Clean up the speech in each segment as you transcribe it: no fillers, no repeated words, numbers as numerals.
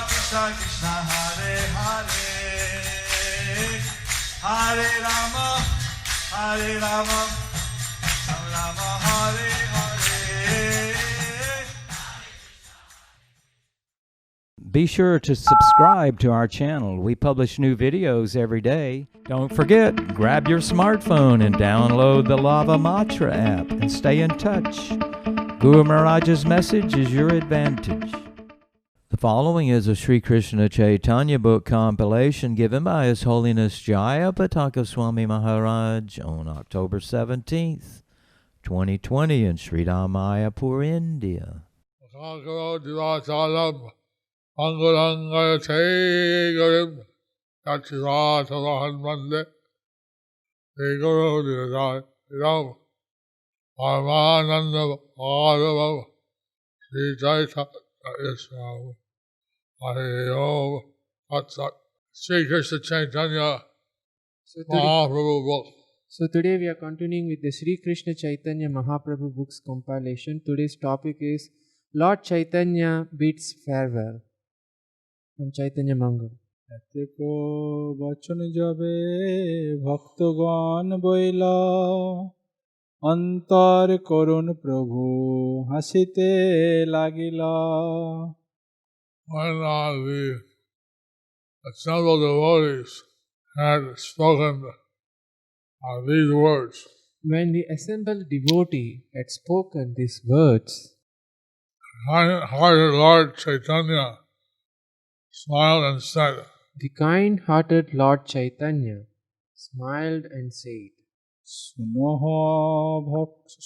Krishna Krishna Hare Hare, Hare Rama, Hare Rama, Rama Hare Hare. Be sure to subscribe to our channel. We publish new videos every day. Don't forget, grab your smartphone and download the Lava Matra app and stay in touch. Guru Maharaj's message is your advantage. The following is a Sri Krishna Chaitanya book compilation given by His Holiness Jaya Pataka Swami Maharaj on October 17th, 2020 in Sri Mayapur, India. Anguranga Tegarim Yachirata Vahanmande Teguru Didai Ram Parmananda Bhadava Sri Chaitanya Islam Hare Tatsat Sri Krishna Chaitanya Mahaprabhu book. So today we are continuing with the Sri Krishna Chaitanya Mahaprabhu books compilation. Today's topic is Lord Chaitanya bids farewell. From Chaitanya Mangal. এতেকো বচন যাবে ভক্তগণ বইলা অন্তর করুণ প্রভু হাসিতে লাগিলা When the assembled devotees had spoken these words, When the assembled devotee had spoken these words, kind-hearted Lord Chaitanya smiled and said, the kind-hearted Lord Chaitanya smiled and said,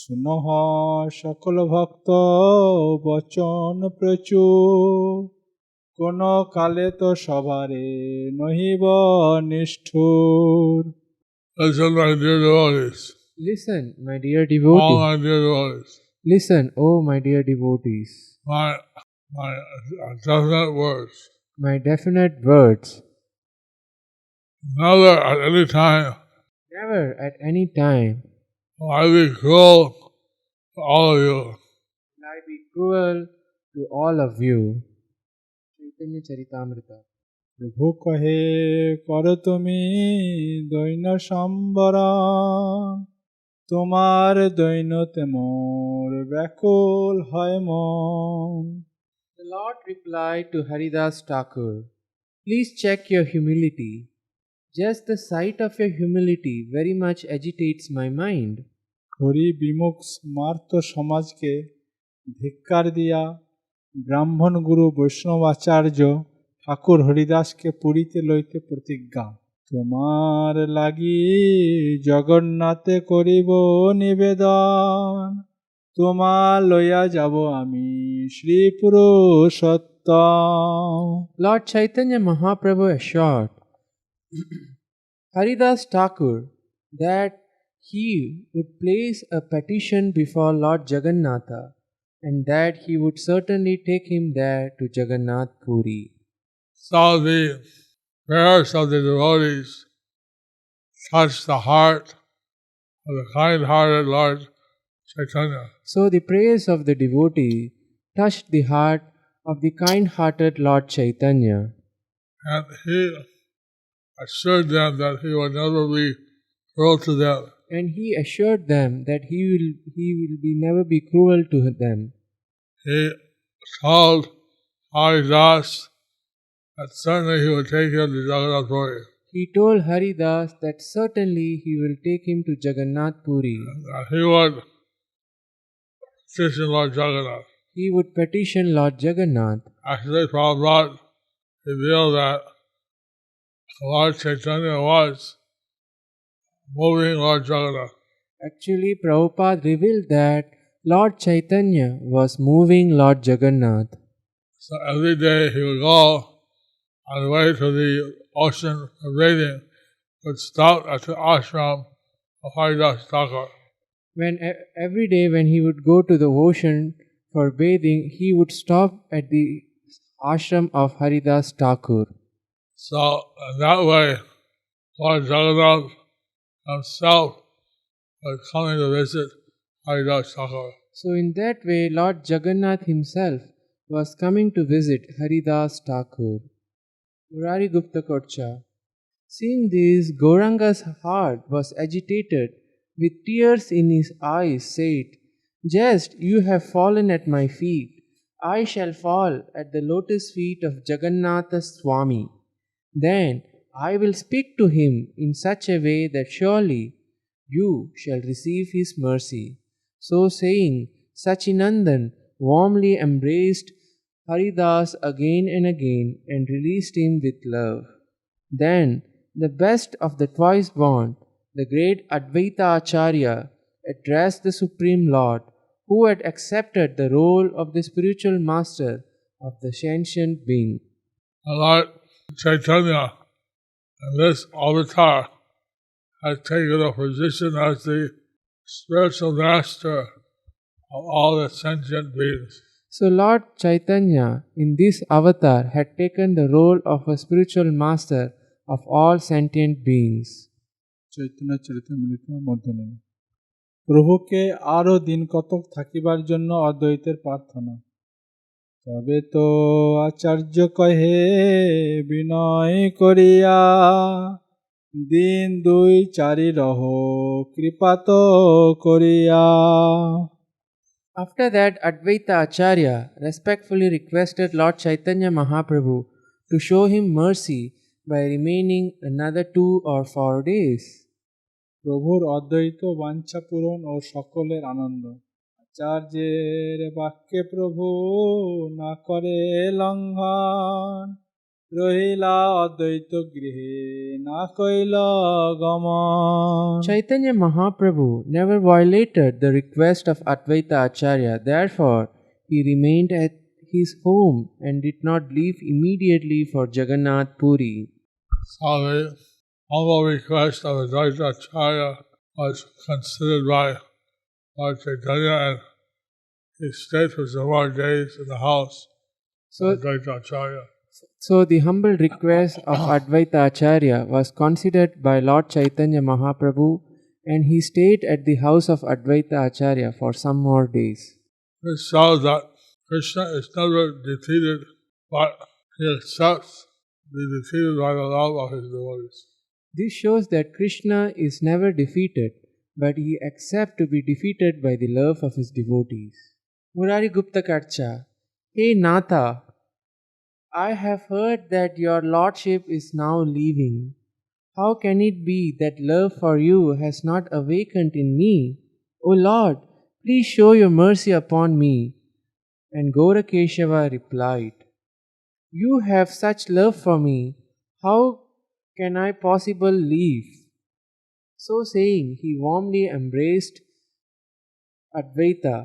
শুনহ সকল ভক্ত বচন প্রচুর কোন কালে তো সবারে নহিব নিষ্ঠুর Listen, my dear devotees. Listen, my dear All devotee. my dear devotees. Listen, oh my dear devotees. My definite words. My definite words. Never at any time Never at any time will I be cruel to all of you. will I be cruel to all of you. Chaitanya Charitamrita. প্রভু কহে কর তুমি দৈন সম্বরণ তোমার দৈনতে মোর ব্যাকুল হয় মন The Lord replied to Haridas Thakur, please check your humility. Just the sight of your humility very much agitates my mind. Hari বিমুখ স্মার্ত সমাজকে ধিক্কার দিয়া ব্রাহ্মণ গুরু বৈষ্ণবাচার্য ঠাকুর হরিদাসকে পুরীতে লইতে প্রতিজ্ঞা তোমার লাগি জগন্নাথে করিব নিবেদন তোমার লইয়া যাব আমি Shri Purushottam Lord Chaitanya Mahaprabhu assured Haridas Thakur that he would place a petition before Lord Jagannatha and that he would certainly take him there to Jagannath Puri. So the prayers of the devotees touched the heart of the kind-hearted Lord Chaitanya. So the prayers of the devotee touched the heart of the kind-hearted Lord Chaitanya, And he assured them that he would never be cruel to them. and he assured them that he will never be cruel to them. He told Haridas that certainly he would take him to Jagannath Puri. He told Haridas that certainly he will take him to Jagannath Puri. That he would petition Lord Jagannath. He would petition Lord Jagannath. Actually, Prabhupada revealed that Lord Chaitanya was moving Lord Jagannath. Actually, Prabhupada revealed that Lord Chaitanya was moving Lord Jagannath. So every day he would go on the way to the ocean for bathing, would stop at the ashram of Haridas Thakur. Every day when he would go to the ocean for bathing, he would stop at the ashram of Haridas Thakur. So in that way, Lord Jagannath himself was coming to visit Haridas Thakur. So in that way, Lord Jagannath himself was coming to visit Haridas Thakur. Murari Gupta Kocha. Seeing this, Gauranga's heart was agitated, with tears in his eyes, said, "Just you have fallen at my feet, I shall fall at the lotus feet of Jagannatha Swami. Then I will speak to him in such a way that surely you shall receive his mercy." So saying, Sachinandan warmly embraced Haridas again and again and released him with love. Then the best of the twice born, the great Advaita Acharya, addressed the Supreme Lord, who had accepted the role of the spiritual master of the sentient being. Lord Chaitanya in this avatar has taken a position as the spiritual master of all the sentient beings. So Lord Chaitanya in this avatar had taken the role of a spiritual master of all sentient beings. Chaitanya Charitamrita Madhyalila. প্রভুকে আরো দিন কতক থাকিবার জন্য অদ্বৈতের প্রার্থনা। তবে তো আচার্য কহে বিনয় করিয়া, দিন দুই চারি রহ কৃপাত করিয়া। After that, Advaita Acharya respectfully requested Lord Chaitanya Mahaprabhu to show him mercy by remaining another 2 or 4 days. প্রভুর অদ্বৈত বাঞ্ছা পূরণ ও সকলের আনন্দ। আচার্যের বাক্যে প্রভু না করে লঙ্ঘন, রহিলা অদ্বৈত গৃহে না কইল গমন। Chaitanya Mahaprabhu never violated the request of Advaita Acharya, therefore he remained at his home and did not leave immediately for Jagannath Puri. So the humble request of Advaita Acharya was considered by Lord Chaitanya, and he stayed for some more days in the house So, of Advaita Acharya. so the humble request of Advaita Acharya was considered by Lord Chaitanya Mahaprabhu, and he stayed at the house of Advaita Acharya for some more days. This shows that Krishna is never defeated, but he accepts to be defeated by the love of his devotees. This shows that Krishna is never defeated, but he accepts to be defeated by the love of his devotees. Murari Gupta Karcha. Hey Natha, I have heard that your lordship is now leaving. How can it be that love for you has not awakened in me? O Lord, please show your mercy upon me. And Gaurakeshava replied, "You have such love for me, how can I possibly leave?" So saying, he warmly embraced Advaita.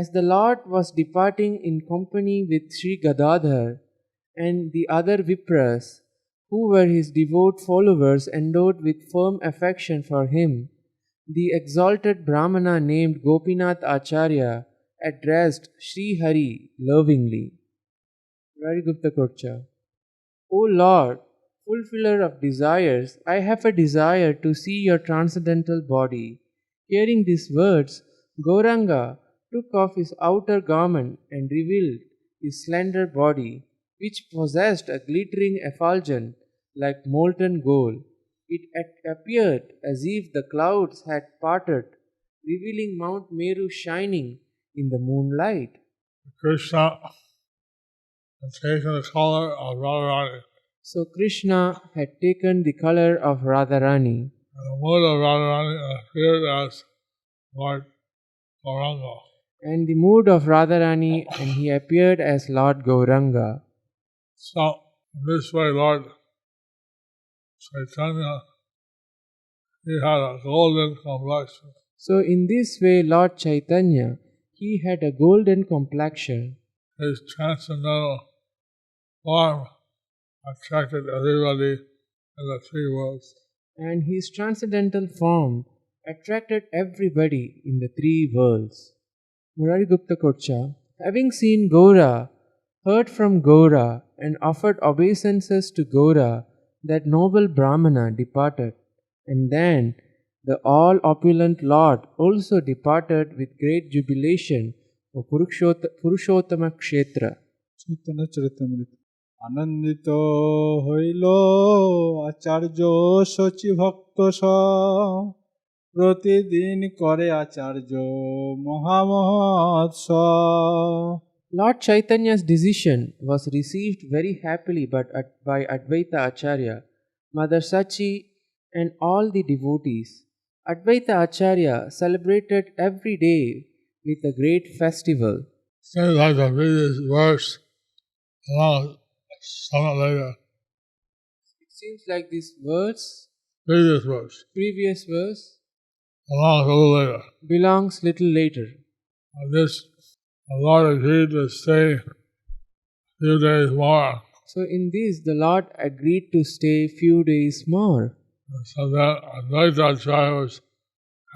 As the Lord was departing in company with Sri Gadadhar and the other Vipras, who were his devout followers endowed with firm affection for him, the exalted Brahmana named Gopinath Acharya addressed Sri Hari lovingly. Very Gupta Kocha. O Lord, fulfiller of desires, I have a desire to see your transcendental body. Hearing these words, Gauranga took off his outer garment and revealed his slender body, which possessed a glittering effulgence like molten gold. It appeared as if the clouds had parted, revealing Mount Meru shining in the moonlight. Krishna had taken the color of Radharani, So Krishna had taken the color of Radharani, and the mood of Radharani appeared as Lord Gauranga. and the mood of Radharani, and he appeared as Lord Gauranga. So, in this way, Lord Chaitanya, he had a golden complexion. So in this way, Lord Chaitanya, he had a golden complexion. His transcendental form attracted everybody in the three worlds. And his transcendental form attracted everybody in the 3 worlds. Murari Gupta Kocha, having seen Gaura, heard from Gaura, and offered obeisances to Gaura, that noble Brahmana departed. And then the all opulent Lord also departed with great jubilation for Purushottama Kshetra. Chaitanya Charitamrita. আনন্দিত হইল আচার্য শচী ভক্ত প্রতিদিন করে আচার্য মহামহোৎসব। Lord Chaitanya's decision was received very happily by Advaita Acharya, Mother Sachi, and all the devotees. Advaita Acharya celebrated every day with a great festival. Seems like the previous verse along somewhat later. It seems like this verse, Previous verse belongs along a little later. little later. This the Lord agreed to stay a few days more. So in this, the Lord agreed to stay few days more. So that Advaita Acharya was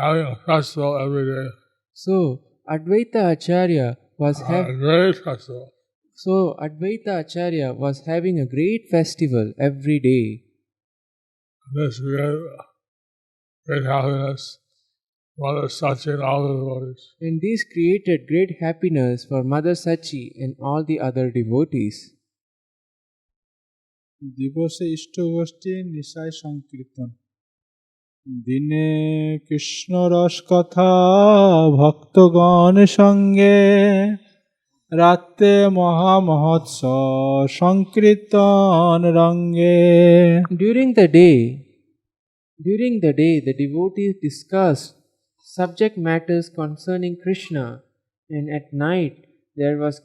having a festival every day. So Advaita Acharya was A having great festival. a great festival every day. This gave great happiness to Mother Sachi and all the devotees. And this created great happiness for Mother Sachi and all the other devotees. দিবসে ইষ্টগোষ্ঠী নিশায় সংকীর্তন। দিনে কৃষ্ণ রস কথা ভক্তগণ সঙ্গে, রাতে মহামহোৎসব সংকীর্তন রঙ্গে। During the day, the devotees discussed subject matters concerning Krishna, and at night there was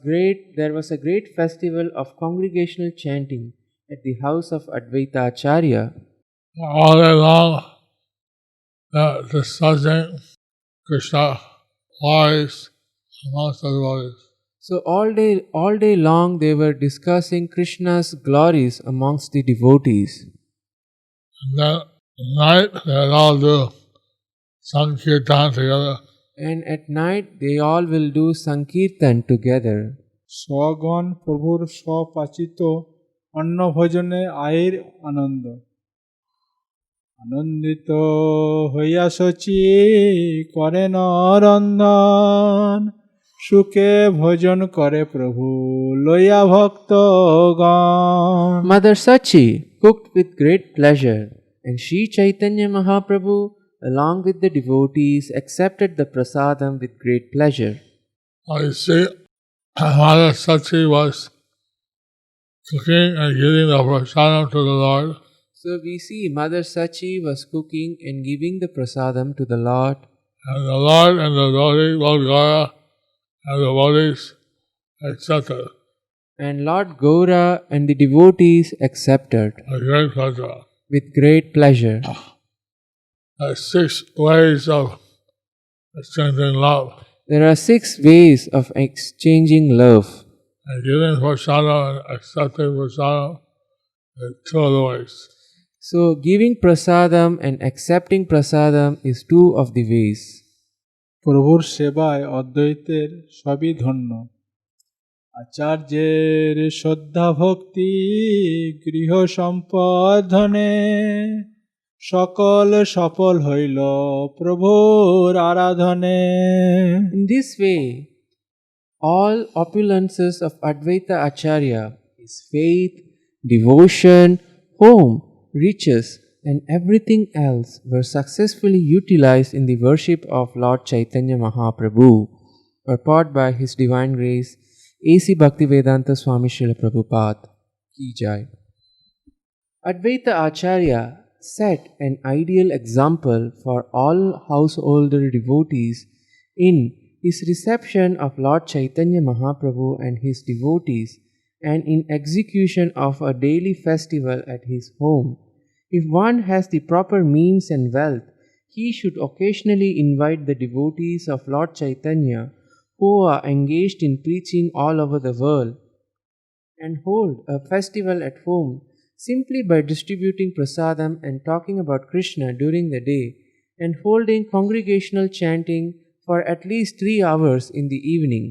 a great festival of congregational chanting at the house of Advaita Acharya. All day long, discussing Krishna lies amongst the devotees. So all day long they were discussing Krishna's glories amongst the devotees. And then at night, they would all do Sankirtan together. And at night they all will do Sankirtan together. স্বগণ প্রভুর স্বপাচিত অন্ন ভোজনে আয়ের আনন্দ। আনন্দিত হইয়া শচী করেন রন্ধন, সুখে ভোজন করে প্রভু লইয়া ভক্তগণ। Mother Sachi cooked with great pleasure, and Sri Chaitanya Mahaprabhu, along with the devotees, accepted the prasadam with great pleasure. You see, Mother Sachi was cooking and giving the prasadam to the Lord. So we see Mother Sachi was cooking and giving the prasadam to the Lord. And the Lord and the devotee, Lord Gaura and the devotees accepted And Lord Gaura and the devotees accepted with great pleasure. with great pleasure. 6 ways of exchanging love. There are 6 ways of exchanging love. And giving prasadam and accepting prasadam is 2 of the ways. So giving prasadam and accepting prasadam is 2 of the ways. প্রভুর সেবায় অদ্বৈতের সবই ধন্য, আচার্যের শ্রদ্ধা ভক্তি গৃহ সম্পদ ধনে, সকল সফল হইল প্রভুর আরাধনে। In this way, all opulences of Advaita Acharya, his faith, devotion, home, riches, and everything else were successfully utilized in the worship of Lord Chaitanya Mahaprabhu, purport by His Divine Grace, A.C. Bhaktivedanta Swami Srila Prabhupada Ki Jai. Advaita Acharya set an ideal example for all householder devotees in his reception of Lord Chaitanya Mahaprabhu and his devotees, and in execution of a daily festival at his home. If one has the proper means and wealth, he should occasionally invite the devotees of Lord Chaitanya who are engaged in preaching all over the world, and hold a festival at home simply by distributing prasadam and talking about Krishna during the day, and holding congregational chanting for at least 3 hours in the evening.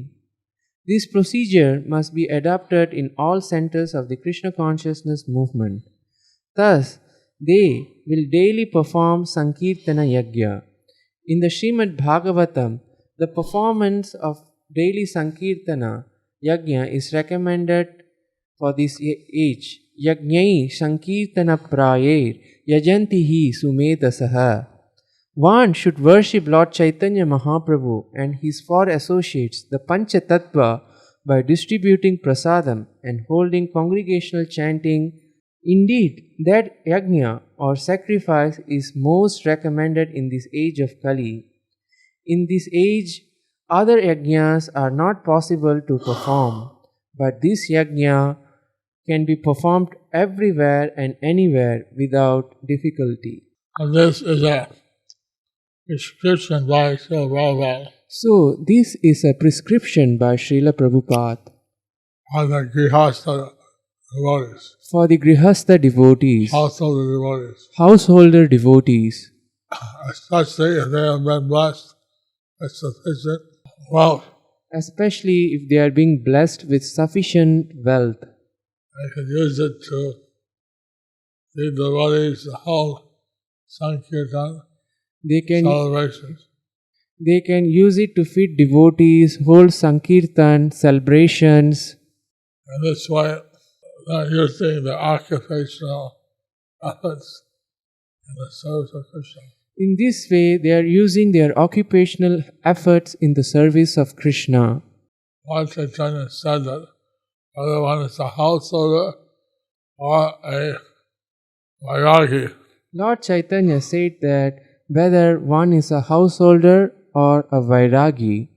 This procedure must be adopted in all centers of the Krishna consciousness movement. Thus, they will daily perform Sankirtana Yajna. In the Srimad Bhagavatam, the performance of daily Sankirtana Yajna is recommended for this age. Yajnai Sankirtana Prayer Yajantihi Sumetasaha. One should worship Lord Chaitanya Mahaprabhu and his four associates, the Pancha Tattva, by distributing prasadam and holding congregational chanting. Indeed, that yajna or sacrifice is most recommended in this age of Kali. In this age, other yajnas are not possible to perform, but this yajna can be performed everywhere and anywhere without difficulty. And this is a prescription by Srila Prabhupada So, this is a prescription by Srila Prabhupada on the Grihastha devotees, for the Grihastha devotees, household devotees, householder devotees, especially if they have been blessed with sufficient wealth. especially if they are being blessed with sufficient wealth. They can use it to lead devotees to hold Sankirtan They can celebrations. They can use it to feed devotees, hold Sankirtan celebrations. And this way, they're using the occupational efforts in the service of Krishna. In this way, they are using their occupational efforts in the service of Krishna. Lord Chaitanya said that whether one is a householder or a vairagi, Lord Chaitanya said that whether one is a householder or a vairagi,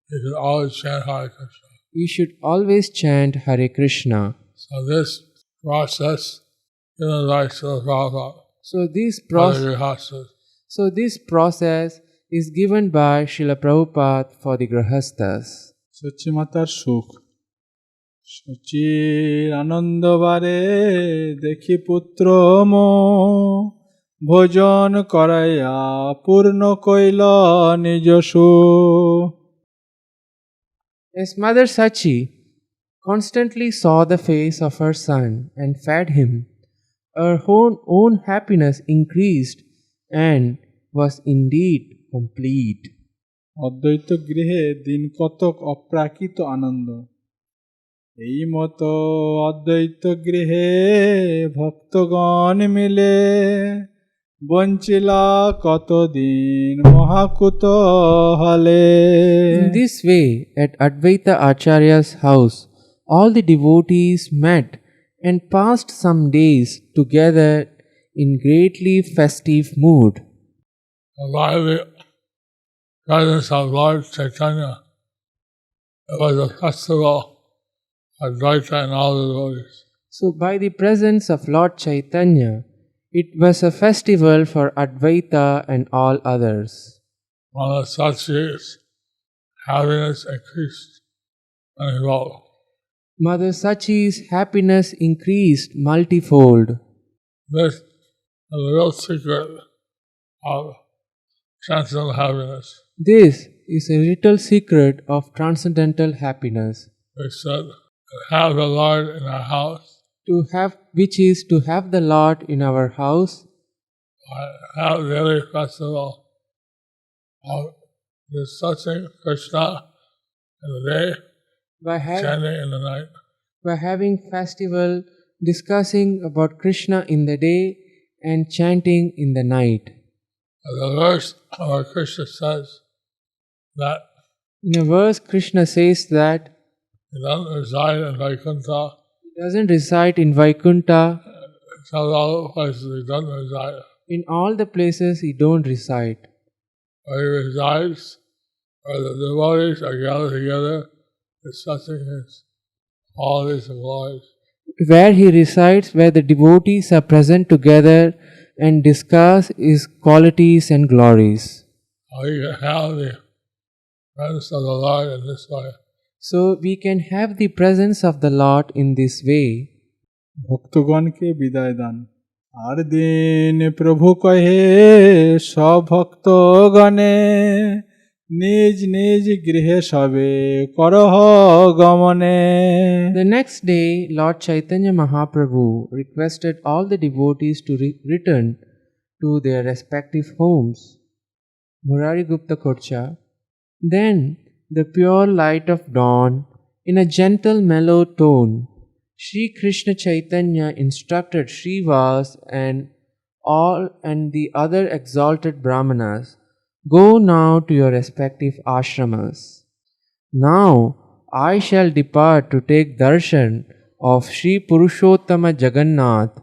you should always chant Hare Krishna. we should always chant Hare Krishna. So this process given by Srila Prabhupada So this for the process Grihasthas. is given by Srila Prabhupada for the Grihasthas. সচিমাতার সুখ সচির আনন্দ বারে দেখি পুত্র মো ভোজন করাইয়া পূর্ণ কইল নিজ সুখ As Mother Sachi constantly saw the face of her son and fed him, her own happiness increased and was indeed complete. অদ্বৈত গৃহে দিন কতক অপ্রাকৃত আনন্দ এই মতো অদ্বৈত গৃহে ভক্তগণ মিলে বঞ্চিলা কতদিন মহাকুত হলে In this way, at Advaita Acharya's house, all the devotees met and passed some days together in greatly festive mood. And by the presence of Lord Chaitanya, it was a festival of Advaita and all the devotees. So, by the presence of Lord Chaitanya, it was a festival for Advaita and all others. Mother Sachi's happiness increased manifold. Mother Sachi's happiness increased multifold. This is the real secret of transcendental happiness. This is a little secret of transcendental happiness, We said, have the Lord in our house, which is to have the Lord in our house, have daily festival of discussing Krishna in the day, by, chanting in the night. by having festival discussing about Krishna in the day and chanting in the night. The verse where Krishna says that In a verse, Krishna says that he doesn't reside in Vaikuntha, he doesn't reside in Vaikuntha. tells all the places he doesn't reside. In all the places he don't reside. Where he resides, where the devotees are gathered together, discussing his qualities and glories. Where he resides, where the devotees are present together and discuss his qualities and glories. You can have the presence of the Lord in this way. So we can have the presence of the Lord in this way. ভক্তগণকে বিদায় দান আর দিন প্রভু কহে সব ভক্তগণে নিজ নিজ গৃহে সবে করহ গমনে। The next day, Lord Chaitanya Mahaprabhu requested all the devotees to return to their respective homes. Murari Gupta Kocha. Then the pure light of dawn, in a gentle mellow tone, Sri Krishna Chaitanya instructed Srivas and the other exalted Brahmanas, "Go now to your respective ashramas. Now I shall depart to take darshan of Sri Purushottama Jagannath,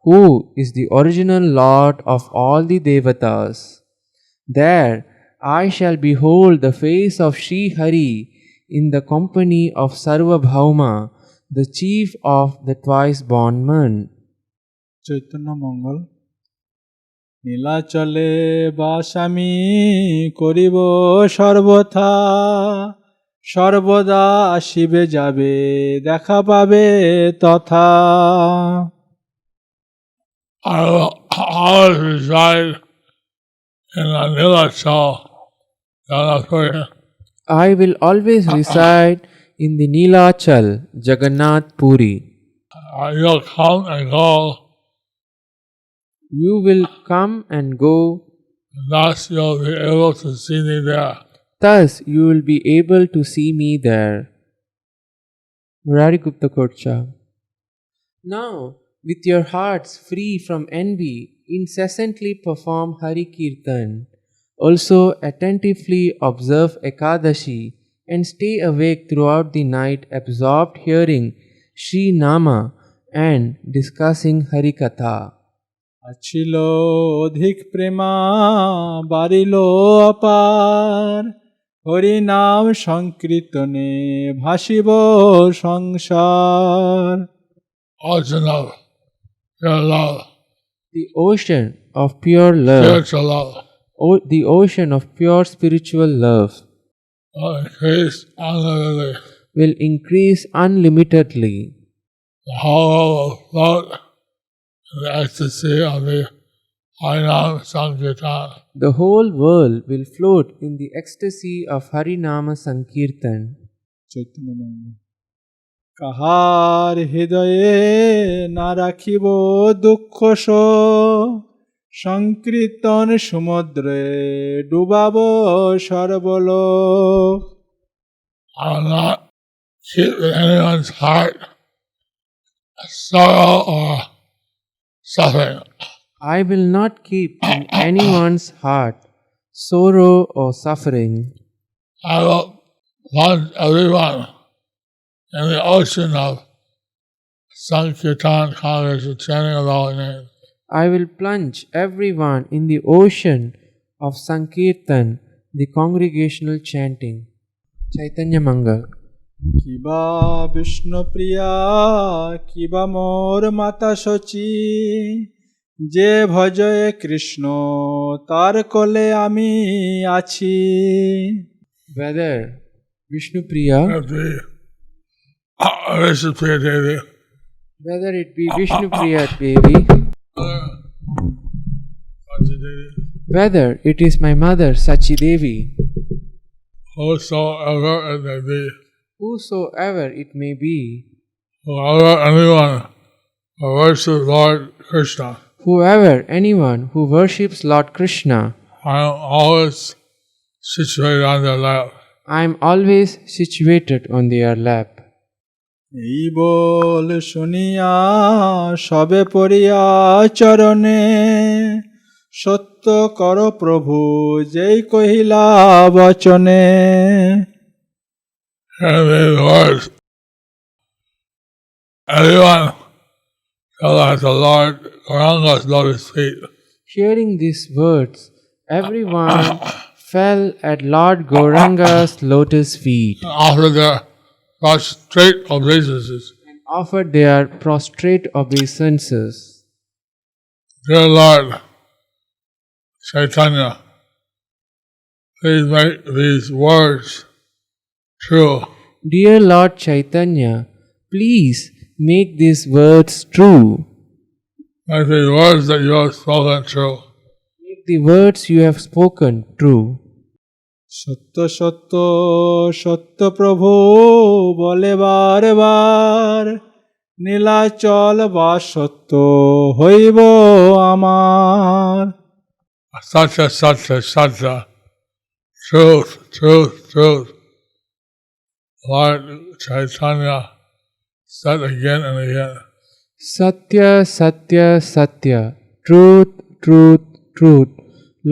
who is the original Lord of all the Devatas. There I shall behold the face of Sri Hari in the company of Sarvabhauma, the chief of the twice born man." Chaitanya মঙ্গল। নীলাচলে বাস আমি করিব সর্বথা, সর্বদা আসিবে যাবে দেখা পাবে তথা। I will always reside in the Nilachal, Janapuri. I will always reside in the Nilachal, Jagannath Puri. You'll come and go, You will come and go, and thus you'll be able to see me there. thus you will be able to see me there. Murari Gupta Kocha. Now, with your hearts free from envy, incessantly perform Hari Kirtan. Also attentively observe Ekadashi and stay awake throughout the night, absorbed hearing Sri Nama and discussing Hari Katha. আছিল অধিক প্রেমা বাড়িল অপার, হরি নাম সংকীর্তনে ভাসিব সংসার। Ocean of pure love, The ocean of pure love, spiritual love, the ocean of pure spiritual love will increase unlimitedly. will increase unlimitedly. The whole world will float in the ecstasy of the Harinam Sankirtan. The whole world will float in the ecstasy of Harinama Sankirtan. Chaitanya মঙ্গল। কাহার হৃদয়ে না রাখিব দুঃখ শোক, সংকীর্তন সমুদ্রে ডুবাব সর্বলোক। I will not keep in anyone's heart sorrow or suffering. I will not keep in anyone's heart sorrow or suffering. I will plunge everyone in the ocean of Sankirtan congregation chanting of all names. I will plunge everyone in the ocean of Sankirtan, the congregational chanting. Chaitanya Mangal. কিবা বিষ্ণুপ্রিয়া কিবা মোর মাতা শচী, যে ভজয়ে কৃষ্ণ তার কোলে আমি আছি। Whether Vishnu Priya, If the Vishnu Priya Devi, whether it be Vishnu Priya Devi, Sachi Devi, whether it is my mother Sachi Devi, whosoever it may be, whosoever it may be, whoever anyone who worships Lord Krishna, whoever anyone who worships Lord Krishna, I am always situated on their lap. I am always situated on their lap. এই বল শুনিয়া সবে পড়িয়া চরণে, সত্য কর প্রভু যেই কহিলা বচনে। And these words, everyone fell at the Lord Gauranga's lotus feet. Hearing these words, everyone fell at Lord Gauranga's lotus feet And offered their prostrate obeisances. and offered their prostrate obeisances. Dear Lord Chaitanya, please make these words true. Dear Lord Chaitanya, please make these words true. Make these words that you have spoken true. Make the words you have spoken true. সত্য সত্য সত্য প্রভু বলে বারে বার, নীলাচল বা সত্য হইব আমার। Satya, Satya, Satya. Truth, truth, truth. Lord Chaitanya said again and again. Satya, Satya, Satya. Truth, truth, truth.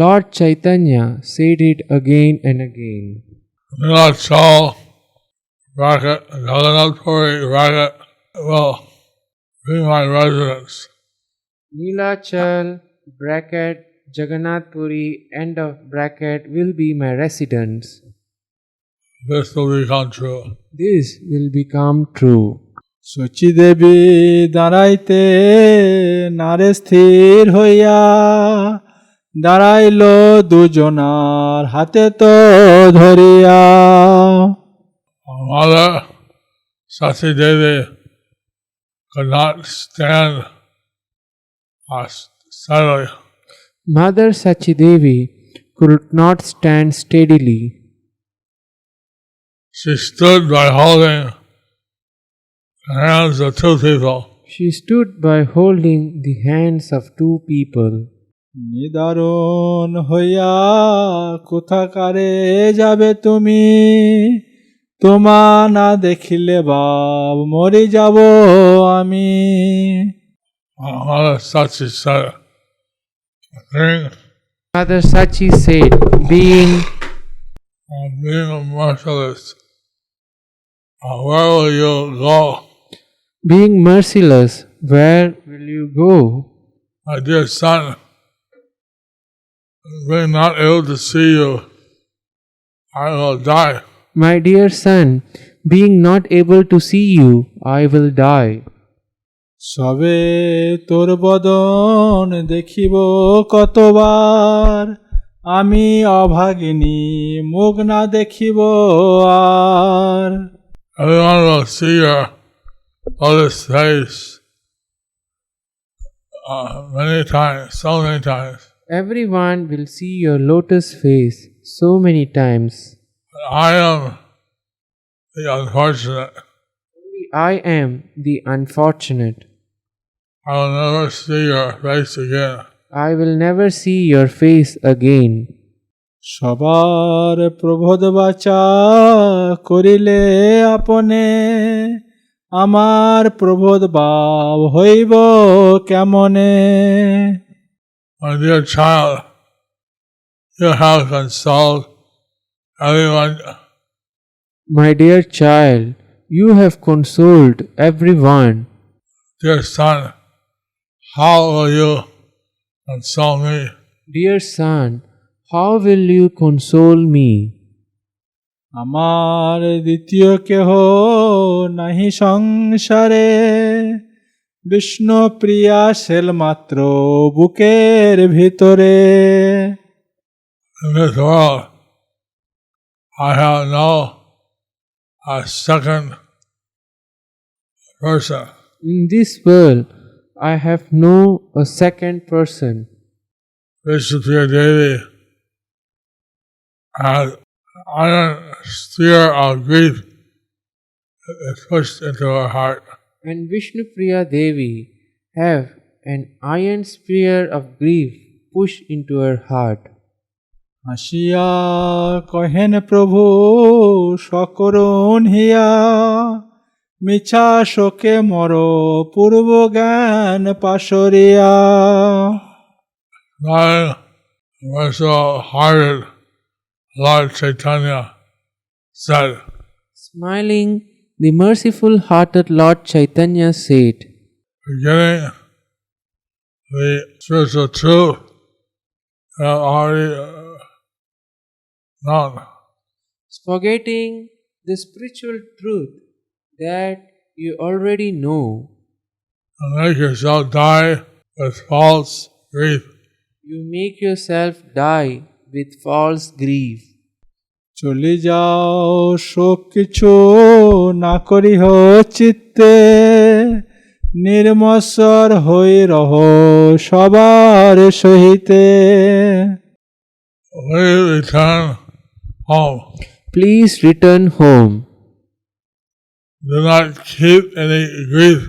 Lord Chaitanya said it again and again. Nilachal, bracket, Jagannath Puri, bracket, will be my residence. Nilachal, bracket, Jagannath Puri, end of bracket, will be my residence. This will become true. This will become true. Sachi দেবী দাঁড়াইতে নারে স্থির হইয়া, দাঁড়াইল দুজনার হাতে তো ধরিয়া। Mother Sati Devi could not stand steadily. Mother Sachi Devi could not stand steadily. She stood by holding the hands of two people. She stood by holding the hands of two people. নিদারুণ হইয়া কোথাকারে যাবে তুমি, তোমা না দেখিলে বাব মরি যাব আমি। Mother Sati said, Mother Sachi said, being merciless, where will you go? Being merciless, where will you go? My dear son, being not able to see you, I will die. My dear son, being not able to see you, I will die. সবে তোর বদন দেখিব কতবার, আমি অভাগিনী মুখ না দেখিব আর। Everyone will see your lotus face many times, so many times. Everyone will see your lotus face so many times. I am the unfortunate. Only I am the unfortunate. I will never see your face again. I will never see your face again. সবার প্রবোধ বাচা করিলে আপনে, আমার প্রবোধ ভাব হইব কেমনে। My dear child, you have consoled everyone. My dear child, you have consoled everyone. Dear son, how will you console me? Dear son, how will you console me? আমার দ্বিতীয় কেহ নাহি সংসারে, বিষ্ণু প্রিয়া সেল মাত্র বুকের ভিতরে। In this world, I have no second person. In this world, I have no a second person. Vishnupriya Devi has iron sphere of grief is pushed into her heart. And Vishnupriya Devi have an iron spear of grief pushed into her heart. হাসিয়া কহেন প্রভু সকরুণ হিয়া, মিছা শোকে মর পূর্ব জ্ঞান পাশরিয়া। Smiling, merciful-hearted Lord Chaitanya said, Smiling, the merciful-hearted Lord Chaitanya said, beginning the spiritual truth you have already known. forgetting the spiritual truth that you already know, And make yourself die with false grief. you make yourself die with false grief. চলে যাও শোক কিছু না করিহ চিত্তে, নির্মৎসর হই রহ সবার সহিতে। We return home. Please return home. Do not keep any grief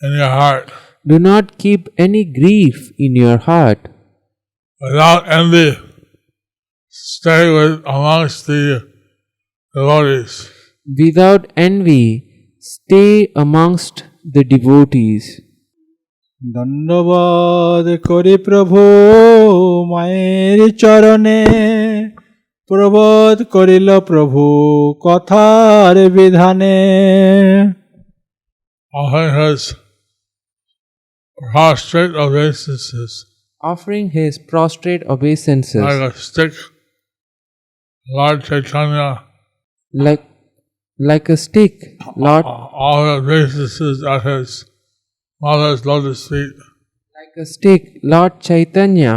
in your heart. Do not keep any grief in your heart. Without envy, stay with amongst the devotees. Without envy, stay amongst the devotees. দণ্ডবাদ করি প্রভু মায়ের চরণে প্রবোধ করিল প্রভু কথার বিধানে Offering his prostrate obeisances Offering his prostrate obeisances like a stick, Lord Chaitanya, like a stick, Lord, all the obeisances at his mother's lotus feet. like a stick, Lord Chaitanya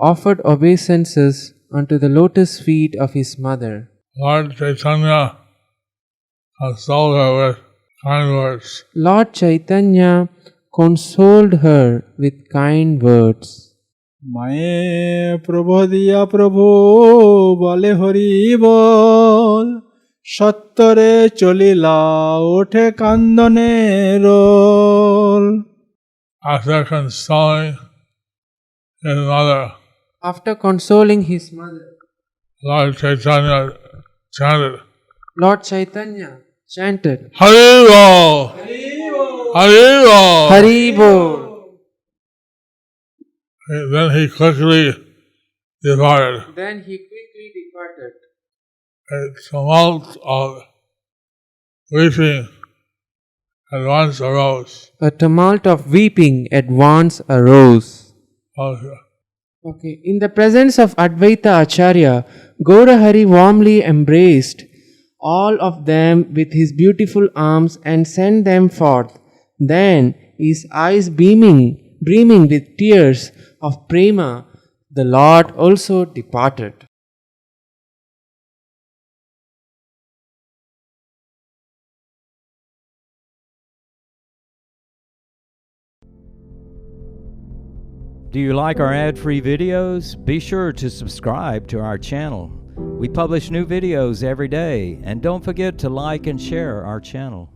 offered obeisances unto the lotus feet of his mother. Lord Chaitanya consoled her with kind words. Lord Chaitanya consoled her with kind words. মায়ে প্রবোধিয়া প্রভু বলে হরি বল সত্তরে চলিলা ওঠে কান্দনে role After consoling his mother, After consoling his mother, Lord Chaitanya chanted, Lord Chaitanya chanted, Hari Bol! Hari Bol! Hari Bol. Then he quickly departed. Then he quickly departed. A tumult of weeping at once arose. A tumult of weeping at once arose. Okay. In the presence of Advaita Acharya, Gaurahari warmly embraced all of them with his beautiful arms and sent them forth. Then, his eyes brimming with tears of prema, the Lord also departed. Do you like our ad-free videos? Be sure to subscribe to our channel. We publish new videos every day, and don't forget to like and share our channel.